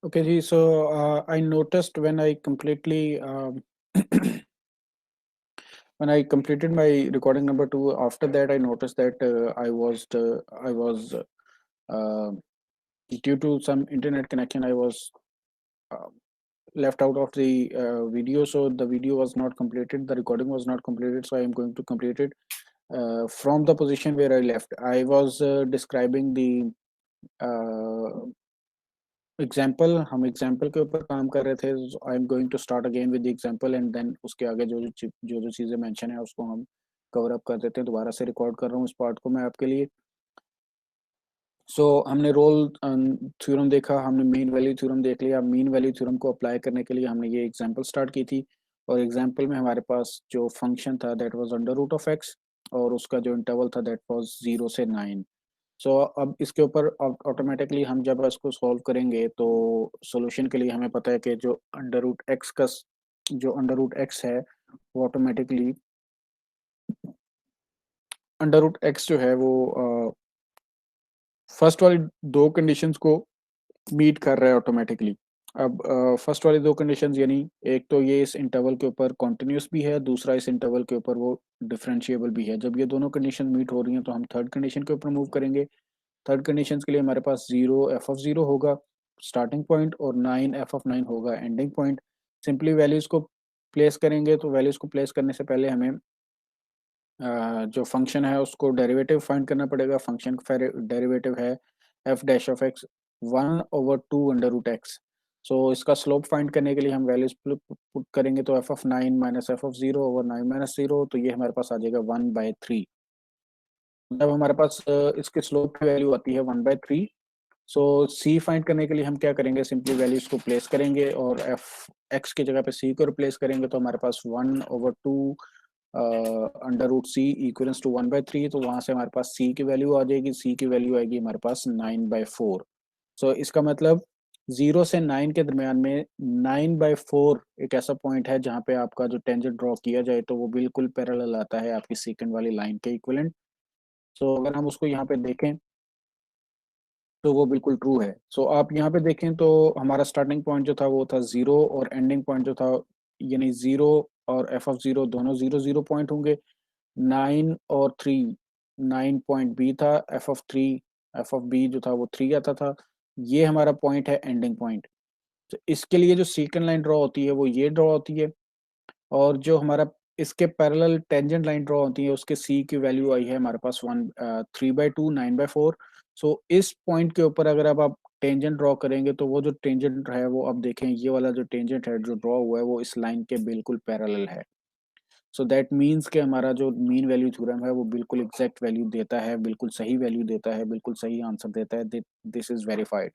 Okay, ji. So I noticed when I completely when I completed my recording number two. After that, I noticed that I was uh, due to some internet connection, I was uh, left out of the video. So the video was not completed. The recording was not completed. So I am going to complete it from the position where I left. I was describing the uh, example हम example के ऊपर काम कर रहे थे. I am going to start again with the example and then उसके आगे जो चीज़ें मेंशन है उसको हम कवर अप कर देते हैं. दोबारा से रिकॉर्ड कर रहा हूँ इस पार्ट को मैं आपके लिए. हमने रोल थ्योरम देखा, हमने मीन वैल्यू थ्योरम देख लिया. मीन वैल्यू थ्योरम को अप्लाई करने के लिए हमने ये एग्जाम्पल स्टार्ट की थी और एग्जाम्पल में हमारे पास जो फंक्शन था that was under root of x और उसका जो इंटरवल था दैट वाज 0 से 9. अब इसके ऊपर ऑटोमेटिकली हम जब इसको सॉल्व करेंगे तो सॉल्यूशन के लिए हमें पता है कि जो अंडर रूट एक्स है वो ऑटोमेटिकली अंडर रूट एक्स जो है वो फर्स्ट वाली दो कंडीशंस को मीट कर रहा है ऑटोमेटिकली. अब फर्स्ट वाली दो कंडीशंस यानी एक तो ये इस इंटरवल के ऊपर कॉन्टिन्यूस भी है, दूसरा इस इंटरवल के ऊपर वो डिफरेंशिएबल भी है. जब ये दोनों कंडीशन मीट हो रही हैं तो हम थर्ड कंडीशन के ऊपर मूव करेंगे. थर्ड कंडीशन के लिए हमारे पास 0 f(0) होगा स्टार्टिंग पॉइंट और 9 f(9) होगा एंडिंग पॉइंट. सिंपली वैल्यूज को प्लेस करेंगे तो वैल्यूज को प्लेस करने से पहले हमें जो फंक्शन है उसको डेरिवेटिव फाइंड करना पड़ेगा. फंक्शन का डेरिवेटिव है f dash of x 1/2 under root x. इसका स्लोप फाइंड करने के लिए हम वैल्यूज पुट करेंगे तो f(9) माइनस f(0)/9 - 0 तो ये हमारे पास आ जाएगा 1/3. जब हमारे पास इसके स्लोप की वैल्यू आती है 1/3. सी फाइंड करने के लिए हम क्या करेंगे, सिंपली वैल्यूज को प्लेस करेंगे और एफ एक्स की जगह पे सी को रिप्लेस करेंगे तो हमारे पास 1/2 under root c equals to 1/3. तो वहां से हमारे पास सी की वैल्यू आ जाएगी. सी की वैल्यू आएगी हमारे पास 9/4. इसका मतलब 0 से 9 के दरमियान में 9/4 एक ऐसा पॉइंट है जहाँ पे आपका जो टेंजेंट ड्रॉ किया जाए तो वो बिल्कुल पैरेलल आता है आपकी सेकंड वाली लाइन के इक्विवेलेंट. अगर हम उसको यहाँ पे देखें तो वो बिल्कुल ट्रू है. आप यहाँ पे देखें तो हमारा स्टार्टिंग पॉइंट जो था वो था 0 और एंडिंग पॉइंट जो था यानी 0 और f(0) दोनों 0 0 पॉइंट होंगे. 9 और 3 9 पॉइंट बी था. f(3) जो था वो 3 आता था. ये हमारा पॉइंट है एंडिंग पॉइंट. तो इसके लिए जो सेकंड लाइन ड्रॉ होती है वो ये ड्रॉ होती है और जो हमारा इसके पैरेलल टेंजेंट लाइन ड्रॉ होती है उसके सी की वैल्यू आई है हमारे पास 3/2 9/4. इस पॉइंट के ऊपर अगर अब आप टेंजेंट ड्रॉ करेंगे तो वो जो टेंजेंट है वो अब देखें ये वाला जो टेंजेंट है जो ड्रॉ हुआ है वो इस लाइन के बिल्कुल पैरेलल है. दैट मीन्स कि हमारा जो मीन वैल्यू थ्योरम है वो बिल्कुल एग्जैक्ट वैल्यू देता है, बिल्कुल सही वैल्यू देता है, बिल्कुल सही आंसर देता है. This is verified.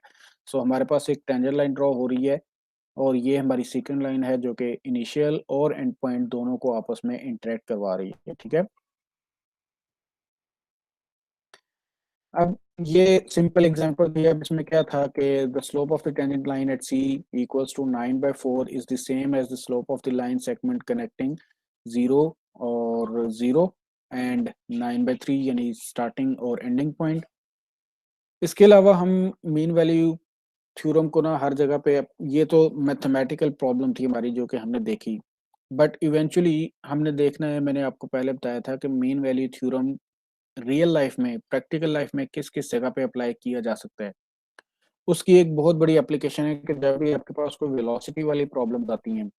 हमारे पास एक टेंजेंट लाइन ड्रॉ हो रही है और ये हमारी सेकंड लाइन है जो कि इनिशियल और एंड पॉइंट दोनों को आपस में इंटरेक्ट करवा रही है. ठीक है. अब ये सिंपल एग्जांपल दिया. अब इसमें क्या था कि the slope of the tangent line at c equals to 9/4 is the same as the slope of the line segment connecting 0 and 9/3 यानी स्टार्टिंग और एंडिंग पॉइंट. इसके अलावा हम मीन वैल्यू थ्योरम को ना हर जगह पे, ये तो मैथमेटिकल प्रॉब्लम थी हमारी जो कि हमने देखी, बट इवेंचुअली हमने देखना है. मैंने आपको पहले बताया था कि mean value theorem real life में, प्रैक्टिकल लाइफ में किस किस जगह पे अप्लाई किया जा सकता है. उसकी एक बहुत बड़ी एप्लीकेशन है कि जब भी आपके पास कोई वेलोसिटी वाली प्रॉब्लम्स आती हैं,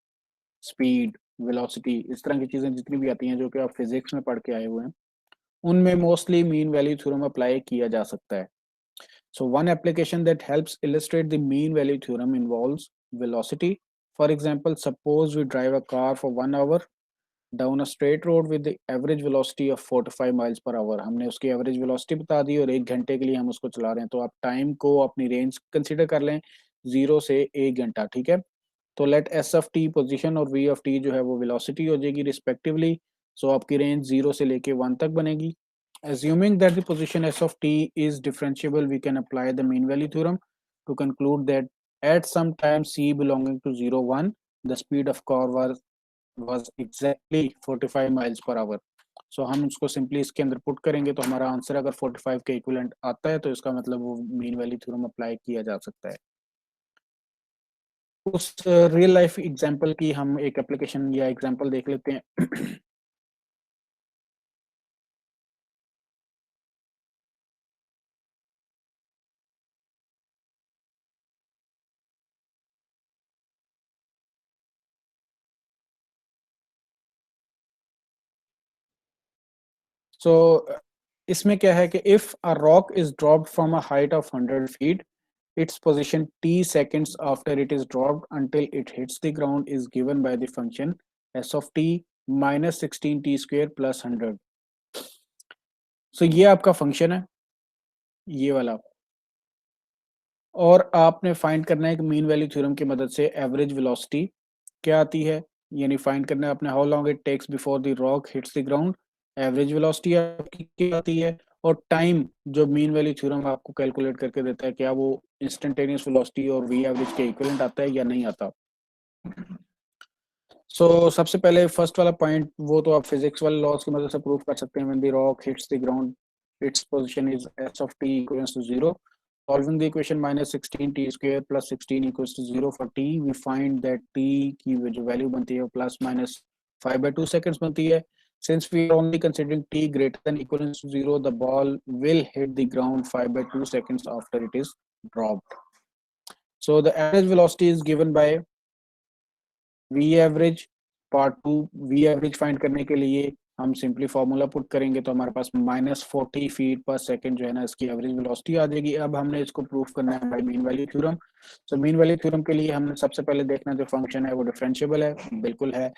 स्पीड, वेलोसिटी, इस तरह की चीजें जितनी भी आती हैं जो कि आप फिजिक्स में पढ़ के आए हुए हैं, उनमें mostly mean value theorem apply किया जा सकता है. One application that helps illustrate the mean value theorem involves velocity. For example, suppose we drive a car for 1 hour down a straight road with the average velocity of 45 miles per hour. हमने उसकी average velocity बता दी और 1 घंटे के लिए हम उसको चला रहे हैं. तो आप टाइम को अपनी रेंज कंसीडर कर लें 0 से 1 घंटा. ठीक है. तो let s of t position और वी ऑफ टी जो है वो वेलोसिटी हो जाएगी रिस्पेक्टिवली. आपकी रेंज 0 से लेके 1 तक बनेगी. Assuming that the position s of t is differentiable, we can apply the mean value theorem to conclude that at some time c belonging to 0 1, the speed of car was exactly 45 miles per hour. हम उसको simply इसके अंदर put करेंगे तो हमारा answer अगर 45 के equivalent आता है तो इसका मतलब वो मीन वैल्यू थ्योरम अप्लाई किया जा सकता है. उस रियल लाइफ एग्जांपल की हम एक एप्लीकेशन या एग्जांपल देख लेते हैं। सो इसमें क्या है कि if a rock is dropped from a height of 100 feet, its position t seconds after it is dropped until it hits the ground is given by the function s of t minus 16 t square plus 100। सो ये आपका function है, ये वाला, और आपने find करना है कि मीन वैल्यू थ्योरम की मदद से एवरेज वेलोसिटी क्या आती है, यानी फाइंड करना है आपने how long it takes before the rock hits the ground. Average velocity आपकी क्या आती है, और टाइम जो मीन वैल्यू थ्योरम आपको कैलकुलेट करके देता है, क्या वो इंस्टेंटेनियस वेलोसिटी और वी एवरेज के इक्विवेलेंट आता है या नहीं आता। सबसे पहले फर्स्ट वाला पॉइंट वो तो आप फिजिक्स वाले लॉज की मदद से प्रूव कर सकते हैं। When the rock hits the ground its position is s of t equals to 0. Solving the equation minus 16 t square plus 16 equals to 0 for t, we find that t की जो value बनती है वो plus minus 5/2 seconds बनती है। Since we are only considering t greater than equals to 0, the ball will hit the ground 5/2 seconds after it is dropped. So the average velocity is given by v average. Part two, v average find करने के लिए हम simply formula put करेंगे तो हमारे पास -40 feet पर second जो है ना इसकी एवरेज वेलोसिटी आ जाएगी। अब हमने इसको प्रूफ करना है by mean value theorem. So mean value theorem के लिए हमने सबसे पहले देखना जो फंक्शन है वो डिफरेंशिएबल है, बिल्कुल है।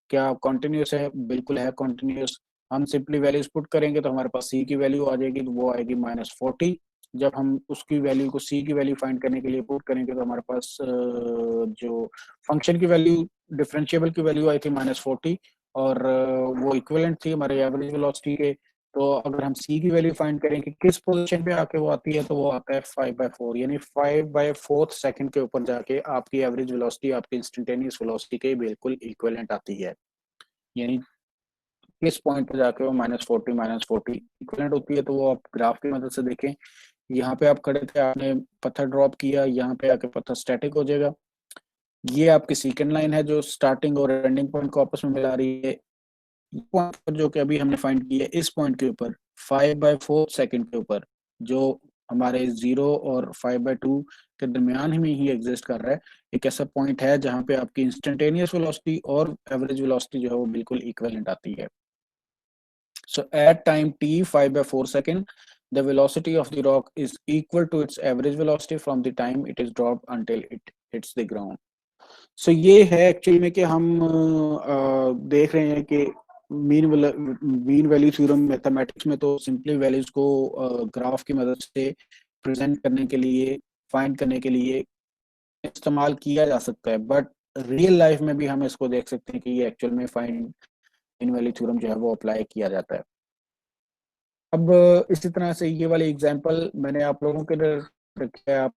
क्या कॉन्टिन्यूस है, बिल्कुल है कॉन्टिन्यूस। हम सिंपली वैल्यूज पुट करेंगे तो हमारे पास सी की वैल्यू आ जाएगी, तो वो आएगी -40। जब हम उसकी वैल्यू को सी की वैल्यू फाइंड करने के लिए पुट करेंगे तो हमारे पास जो फंक्शन की वैल्यू, डिफरेंशिएबल की वैल्यू आई थी -40, और वो इक्विवेलेंट थी हमारे एवरेज वेलोसिटी के। तो अगर हम सी की वैल्यू फाइंड करें कि किस पोजीशन पे आके वो आती है, तो वो आता है 5/4, यानी 5/4 सेकंड के ऊपर जाके आपकी एवरेज वेलोसिटी आपकी इंस्टेंटेनियस वेलोसिटी के बिल्कुल इक्विवेलेंट आती है। यानी किस पॉइंट पे जाके वो -40 इक्विवेलेंट होती है, तो वो आप ग्राफ की मदद से देखें। यहाँ पे आप खड़े थे, आपने पत्थर ड्रॉप किया, यहाँ पे आके पत्थर स्टैटिक हो जाएगा। ये आपकी सेकंड लाइन है जो स्टार्टिंग और एंडिंग पॉइंट को आपस में मिला रही है। पॉइंट पर जो कि अभी हमने फाइंड किया है, इस पॉइंट के ऊपर 5/4 सेकंड के ऊपर, जो हमारे 0 और 5/2 के दरमियान में ही एग्जिस्ट कर रहा है, एक ऐसा पॉइंट है जहां पे आपकी इंस्टेंटेनियस वेलोसिटी और एवरेज वेलोसिटी जो है वो बिल्कुल इक्विवेलेंट आती है। So at time t 5/4 second, the velocity of the rock is equal to its average velocity from the time it is dropped until it hits the ground. सो ये है actually में कि हम देख रहे हैं कि मीन वैल्यू थ्योरम मैथमेटिक्स में तो सिंपली वैल्यूज को ग्राफ की मदद से प्रेजेंट करने के लिए, फाइंड करने के लिए इस्तेमाल किया जा सकता है, बट रियल लाइफ में भी हम इसको देख सकते हैं कि ये एक्चुअल में फाइंड मीन वैल्यू थ्योरम जो है वो अप्लाई किया जाता है। अब इसी तरह से ये वाली एग्जांपल मैंने आप लोगों के लिए रखा है, आप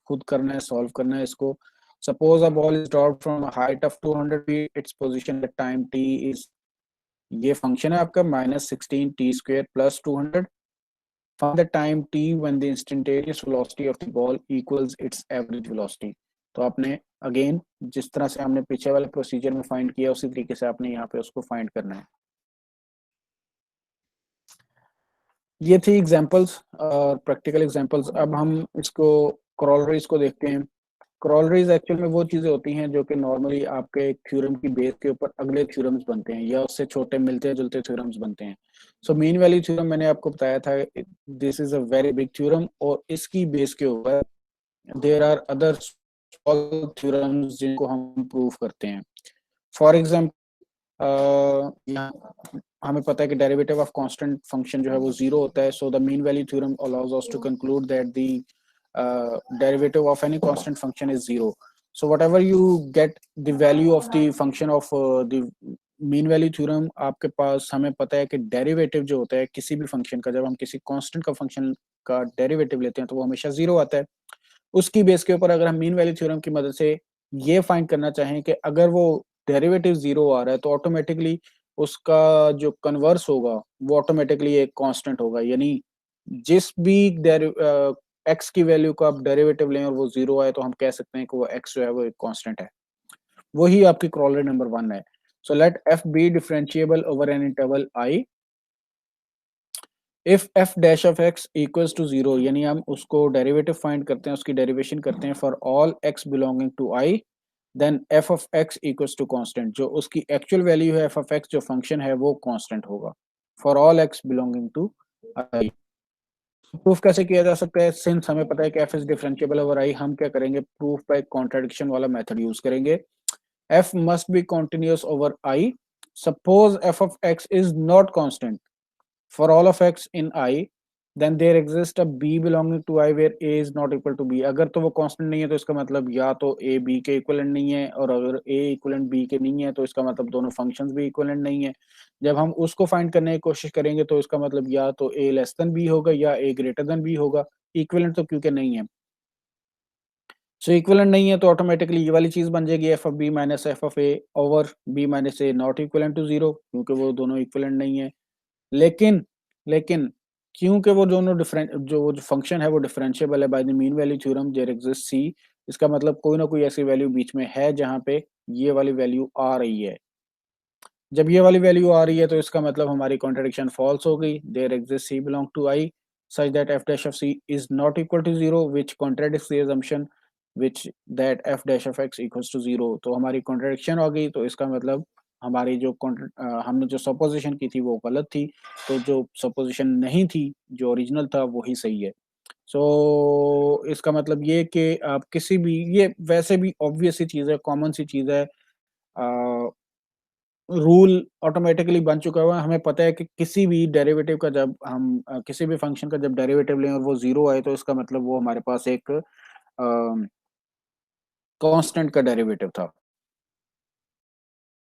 खुद करना है, सॉल्व करना है इसको। Suppose a ball is dropped from a height of 200 feet, its position at time t is, ये फंक्शन है आपका -16 t square plus 200। Find the time t when the instantaneous velocity of the ball equals its average velocity. तो आपने again जिस तरह से हमने पीछे वाले प्रोसीजर में फाइंड किया उसी तरीके से आपने यहाँ पे उसको फाइंड करना है। ये थी एग्जांपल्स और प्रैक्टिकल एग्जांपल्स। अब हम इसको कॉरोलरीज को देखते हैं। कॉरोलरीज एक्चुअल में वो चीजें होती हैं जो कि नॉर्मली आपके थ्योरम की बेस के ऊपर अगले थ्योरम्स बनते हैं या उससे छोटे मिलते जुलते थ्योरम्स बनते हैं। सो मीन वैल्यू थ्योरम मैंने आपको बताया था, this is a very big theorem, और इसकी बेस के ऊपर there are other small theorems जिनको हम प्रूव करते हैं। फॉर एग्जाम्पल यहाँ हमें पता है कि डेरिवेटिव ऑफ कांस्टेंट फंक्शन जो है वो 0 होता है। So the mean value theorem allows us to conclude that the derivative of any constant function is 0. So whatever you get the value of the function of the mean value theorem, आपके पास हमें पता है कि derivative जो होता है किसी भी फंक्शन का, जब हम किसी कांस्टेंट का फंक्शन का डेरिवेटिव लेते हैं तो वो हमेशा 0 आता है। उसकी बेस के ऊपर अगर हम मीन वैल्यू थ्योरम की मदद से ये फाइंड करना चाहें कि अगर वो डेरिवेटिव 0 आ रहा है तो ऑटोमेटिकली उसका जो कन्वर्स होगा वो ऑटोमेटिकली एक कांस्टेंट होगा, यानी जिस भी x की वैल्यू का आप डेरिवेटिव लें और वो 0 आए तो हम कह सकते हैं कि वो x जो है वो एक कांस्टेंट है। वही आपकी क्रॉलर नंबर 1 है। So let f be differentiable over an interval i if f dash of x equals to 0, यानी हम उसको डेरिवेटिव फाइंड करते हैं, उसकी डेरिवेशन करते हैं for all x belonging to i, then f of x equals to constant, जो उसकी एक्चुअल वैल्यू है f ऑफ x जो फंक्शन है वो कांस्टेंट होगा for all x belonging to i। Proof कैसे किया जा सकता है? सिंस हमें पता है कि f is differentiable over i, हम क्या करेंगे? प्रूफ बाय कॉन्ट्रडिक्शन वाला मेथड यूज करेंगे। f must be continuous over I. Suppose f of x is not constant for all of x in I, then there exists a b belonging to I where a is not equal to b. अगर तो वो constant नहीं है तो इसका मतलब या तो a b के इक्विवेलेंट नहीं है, और अगर a इक्विवेलेंट b के नहीं है तो इसका मतलब दोनों फंक्शंस भी इक्विवेलेंट नहीं है। जब हम उसको फाइंड करने की कोशिश करेंगे तो इसका मतलब या तो a लेस देन b होगा या a ग्रेटर देन b होगा। इक्विवेलेंट तो क्योंकि नहीं है, सो इक्विवेलेंट नहीं है तो ऑटोमेटिकली ये वाली चीज बन जाएगी f of b minus f of a over b minus a not equivalent to 0, क्योंकि वो दोनों इक्विवेलेंट नहीं है। लेकिन लेकिन क्योंकि वो दोनों डिफरेंट जो फंक्शन है वो डिफरेंशिएबल है by the mean value theorem, there exist C, इसका मतलब कोई ना कोई ऐसी वैल्यू बीच में है जहां पे ये वाली वैल्यू आ रही है। जब ये वाली वैल्यू आ रही है तो इसका मतलब हमारी कॉन्ट्रडिक्शन फॉल्स हो गई। There exist c belong to i such that f dash of c is not equal to 0, which contradicts the assumption which that f dash of x equals to 0। तो हमारी कॉन्ट्रडिक्शन हो गई, तो इसका मतलब हमारी जो हमने जो सपोजिशन की थी वो गलत थी, तो जो सपोजिशन नहीं थी, जो ओरिजिनल था वही सही है। सो इसका मतलब ये कि आप किसी भी, ये वैसे भी ऑब्वियस सी चीज़ है, कॉमन सी चीज़ है, रूल ऑटोमेटिकली बन चुका हुआ है। हमें पता है कि किसी भी डेरिवेटिव का जब हम किसी भी फंक्शन का जब डेरिवेटिव लें और वो 0 आए तो इसका मतलब वो हमारे पास एक कांस्टेंट का डेरिवेटिव था।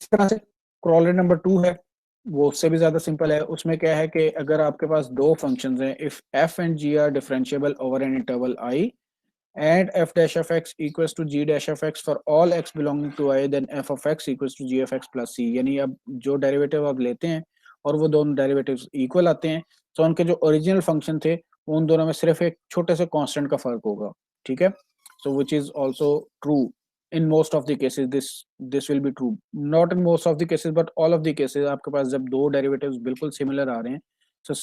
इस तरह से क्रॉलर नंबर 2 है, वो उससे भी ज्यादा सिंपल है। उसमें क्या है कि अगर आपके पास दो फंक्शंस हैं, if f and g are differentiable over an interval i and f dash of x equals to g dash of x for all x belonging to I, then f of x equals to g of x plus c। यानी अब जो derivative आप लेते हैं और वो दोनों derivatives equal आते हैं, तो उनके जो ओरिजिनल फंक्शन थे उन दोनों में सिर्फ एक छोटे से कांस्टेंट का फर्क होगा। ठीक है, so which is also true in most of the cases. This will be true, not in most of the cases but all of the cases. आपके पास जब दो डेरिवेटिव्स बिल्कुल सिमिलर आ रहे हैं, so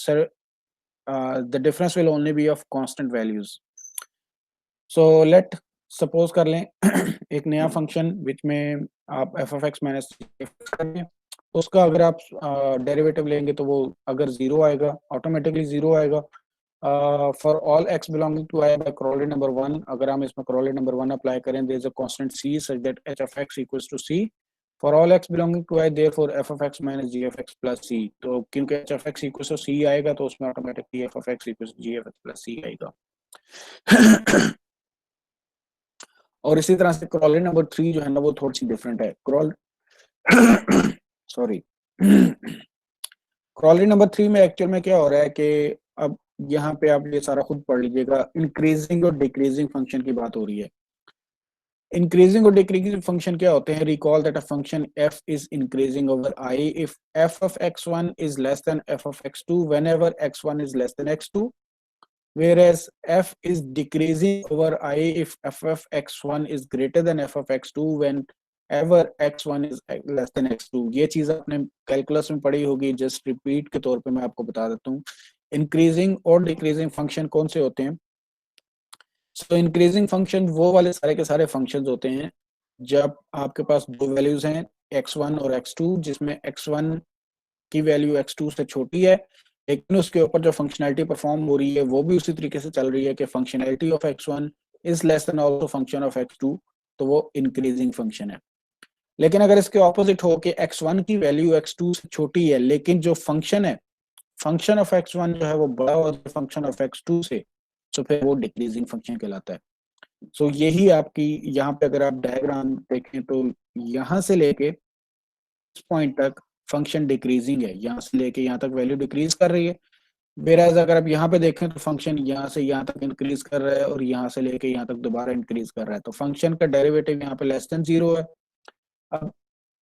the difference will only be of constant values। So let suppose कर लें एक नया फंक्शन विच में आप एफ ऑफ एक्स माइनस करें, उसका अगर आप डेरिवेटिव लेंगे तो वो अगर 0 आएगा, ऑटोमेटिकली 0 आएगा for all x belonging to i by corollary number 1। अगर हम इसमें क्रॉलर नंबर 1 अप्लाई करें, there is a constant c such that h of x equals to c for all x belonging to i, therefore f of x minus g of x plus c। तो क्योंकि h of x equals to c आएगा तो उसमें automatically f of x equals to g of x plus c आएगा। और इसी तरह से क्रॉलर नंबर 3 जो है ना वो थोड़ी सी डिफरेंट है। सॉरी क्रॉलर नंबर 3 में एक्चुअल में क्या हो रहा है कि अब यहाँ पे आप ये सारा खुद पढ़ लीजिएगा, इंक्रीजिंग और डिक्रीजिंग फंक्शन की बात हो रही है। इंक्रीजिंग और डिक्रीजिंग फंक्शन क्या होते हैं? Recall that a function f is increasing over i if f of x1 is less than f of x2 whenever x1 is less than x2, whereas f is decreasing over I if f of x1 is greater than f of x2 whenever x1 is less than x2। ये चीज आपने calculus में पढ़ी होगी, just repeat के तौर पे मैं आपको बता देता हूँ। इंक्रीजिंग और डिक्रीजिंग फंक्शन कौन से होते हैं? सो इंक्रीजिंग फंक्शन वो वाले सारे के सारे फंक्शंस होते हैं जब आपके पास दो वैल्यूज हैं x1 और x2, जिसमें x1 की वैल्यू x2 से छोटी है, लेकिन उसके ऊपर जो फंक्शनैलिटी परफॉर्म हो रही है वो भी उसी तरीके से चल रही है कि functionality of x1 is less than also function of x2, तो वो इंक्रीजिंग फंक्शन है। लेकिन अगर इसके ऑपोजिट हो कि x1 की वैल्यू x2 से छोटी है लेकिन जो फंक्शन है, फंक्शन ऑफ x1 जो है वो बड़ा हो जाए फंक्शन ऑफ x2 से, तो फिर वो डिक्रीजिंग फंक्शन कहलाता है। सो यही आपकी यहाँ पे अगर आप डायग्राम देखें तो यहाँ से लेके इस पॉइंट तक फंक्शन डिक्रीजिंग है, यहाँ से लेके यहाँ तक वैल्यू डिक्रीज कर रही है। वेराज अगर आप यहाँ पे देखें तो फंक्शन यहाँ से यहाँ तक इंक्रीज कर रहा है और यहाँ से लेके यहाँ तक दोबारा इंक्रीज कर रहा है, तो फंक्शन का डेरिवेटिव यहाँ पे लेस देन 0 है। अब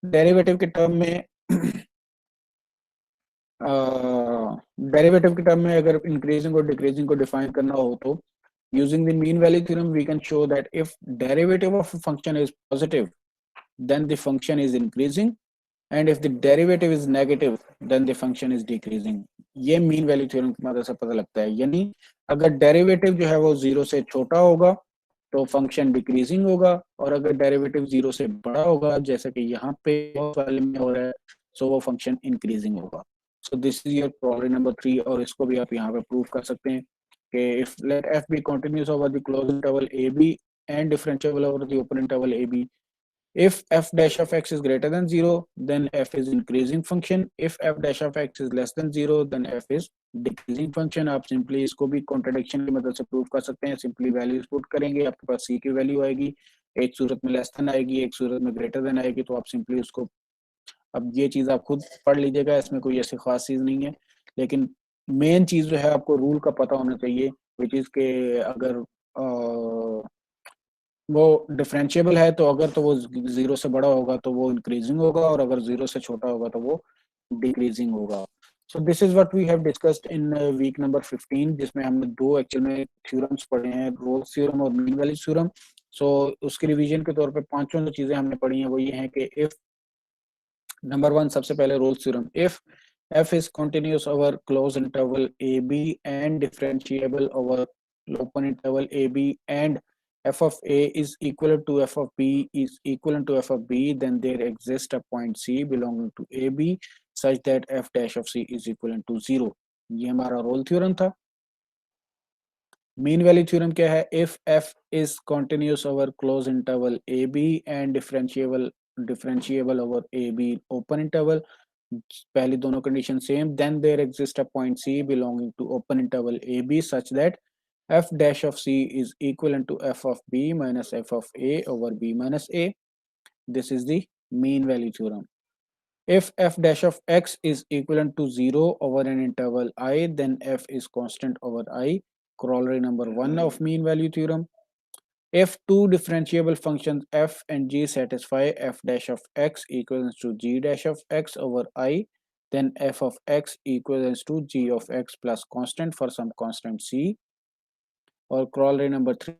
डेरिवेटिव के टर्म में डेरिवेटिव के टर्म में अगर इंक्रीजिंग और डिक्रीजिंग को डिफाइन करना हो तो Using the mean value theorem, we can show that if derivative of a function is positive, then the function is increasing, and if the derivative is negative, then the function is decreasing. ये mean value theorem की मदद से पता लगता है, यानी अगर derivative जो है वो जीरो से छोटा होगा तो फंक्शन डिक्रीजिंग होगा, और अगर डेरिवेटिव जीरो से बड़ा होगा जैसे कि यहाँ पे वाले में हो रहा है, सो वो फंक्शन इंक्रीजिंग होगा. So this is your problem number 3, और इसको भी आप यहाँ पे प्रूव कर सकते हैं कि if let f be continuous over the closed interval a b and differentiable over the open interval AB. If f dash of x is greater than 0, then f is increasing function. If f dash of x is less than 0, then f is decreasing function. आप simply इसको भी contradiction की मदद से prove कर सकते हैं. Simply values put करेंगे, आपके पास c की वैल्यू आएगी, एक सूरत में लेस देन आएगी, एक सूरत में ग्रेटर देन आएगी, तो आप सिंपली उसको, अब ये चीज आप खुद पढ़ लीजिएगा, इसमें कोई ऐसी खास चीज नहीं है, लेकिन मेन चीज जो है आपको रूल का पता होना चाहिए, विच इज के अगर वो डिफरेंशिएबल है तो अगर तो वो जीरो से बड़ा होगा तो वो इंक्रीजिंग होगा, और अगर जीरो से छोटा होगा तो वो डिक्रीजिंग होगा. So this is what we have discussed in week number 15, जिसमें हमने दो एक्चुअल में थ्योरम्स पढ़े हैं, रोल्स थ्योरम और मीन वैल्यू थ्योरम. सो उसके रिवीजन के तौर पे पांचों जो चीजें हमने पढ़ी हैं वो ये हैं कि इफ नंबर 1 सबसे पहले Rolle's theorem, if f is continuous over closed interval AB and differentiable over open interval AB, and f of A is equivalent to f of B is equivalent to f of B, then there exists a point C belonging to AB such that f dash of C is equivalent to 0. ये हमारा role theorem था. Mean value theorem क्या है? If f is continuous over closed interval AB and differentiable over AB open interval, पहली दोनों condition same, then there exist a point C belonging to open interval AB such that f dash of C is equivalent to f of B minus f of A over B minus A. This is the mean value theorem. If f dash of x is equivalent to 0 over an interval I, then f is constant over I. Corollary number 1 of mean value theorem. If two differentiable functions f and g satisfy f dash of x equals to g dash of x over I, then f of x equals to g of x plus constant for some constant c. Or corollary number 3,